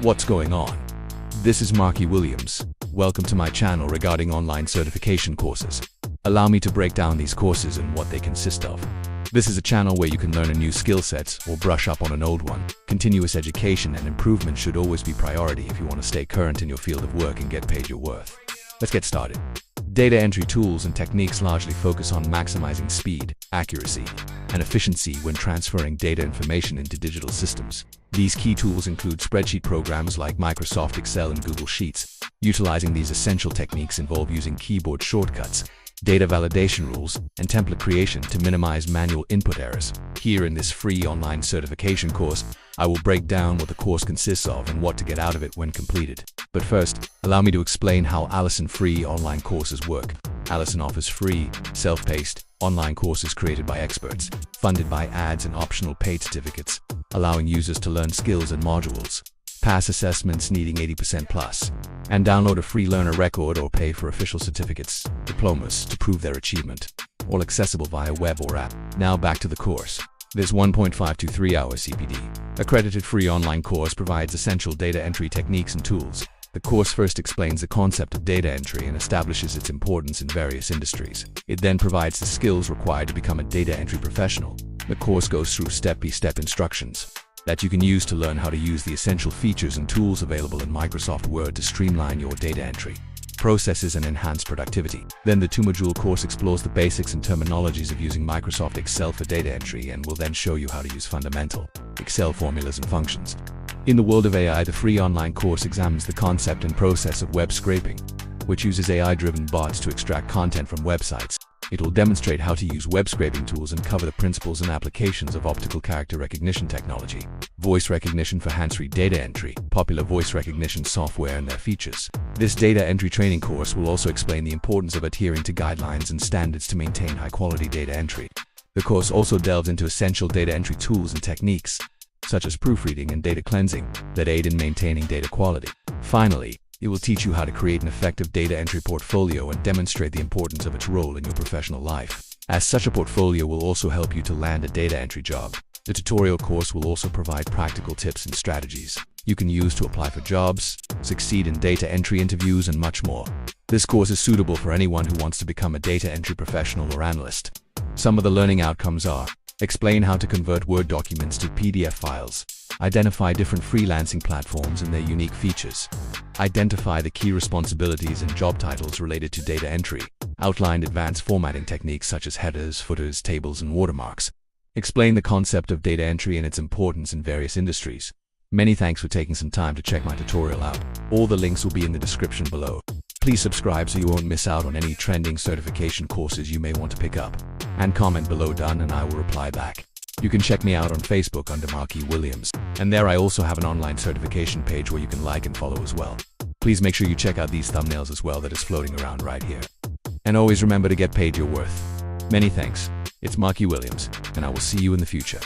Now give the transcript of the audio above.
What's going on? This is Markie Williams. Welcome to my channel regarding online certification courses. Allow me to break down these courses and what they consist of. This is a channel where you can learn a new skill set or brush up on an old one. Continuous education and improvement should always be priority if you want to stay current in your field of work and get paid your worth. Let's get started. Data entry tools and techniques largely focus on maximizing speed, accuracy, and efficiency when transferring data information into digital systems. These key tools include spreadsheet programs like Microsoft Excel and Google Sheets. Utilizing these essential techniques involve using keyboard shortcuts, data validation rules, and template creation to minimize manual input errors. Here in this free online certification course, I will break down what the course consists of and what to get out of it when completed. But first, allow me to explain how Allison free online courses work. Allison offers free, self-paced, online courses created by experts, funded by ads and optional paid certificates, allowing users to learn skills and modules, pass assessments needing 80% plus, and download a free learner record or pay for official certificates, diplomas, to prove their achievement, all accessible via web or app. Now back to the course. This 1.5 to 3 hour CPD, accredited free online course provides essential data entry techniques and tools. The course first explains the concept of data entry and establishes its importance in various industries. It then provides the skills required to become a data entry professional. The course goes through step-by-step instructions that you can use to learn how to use the essential features and tools available in Microsoft Word to streamline your data entry processes and enhance productivity. Then the 2-module course explores the basics and terminologies of using Microsoft Excel for data entry and will then show you how to use fundamental Excel formulas and functions. In the world of AI, the free online course examines the concept and process of web scraping, which uses AI-driven bots to extract content from websites. It will demonstrate how to use web scraping tools and cover the principles and applications of optical character recognition technology, voice recognition for hands-free data entry, popular voice recognition software and their features. This data entry training course will also explain the importance of adhering to guidelines and standards to maintain high-quality data entry. The course also delves into essential data entry tools and techniques, such as proofreading and data cleansing, that aid in maintaining data quality. Finally, it will teach you how to create an effective data entry portfolio and demonstrate the importance of its role in your professional life, as such a portfolio will also help you to land a data entry job. The tutorial course will also provide practical tips and strategies you can use to apply for jobs, succeed in data entry interviews, and much more. This course is suitable for anyone who wants to become a data entry professional or analyst. Some of the learning outcomes are: explain how to convert Word documents to PDF files, identify different freelancing platforms and their unique features, identify the key responsibilities and job titles related to data entry, outline advanced formatting techniques such as headers, footers, tables, and watermarks, explain the concept of data entry and its importance in various industries. Many thanks for taking some time to check my tutorial out. All the links will be in the description below. Please subscribe so you won't miss out on any trending certification courses you may want to pick up. And comment below done and I will reply back. You can check me out on Facebook under Markie Williams, and there I also have an online certification page where you can like and follow as well. Please make sure you check out these thumbnails as well that is floating around right here. And always remember to get paid your worth. Many thanks. It's Markie Williams, and I will see you in the future.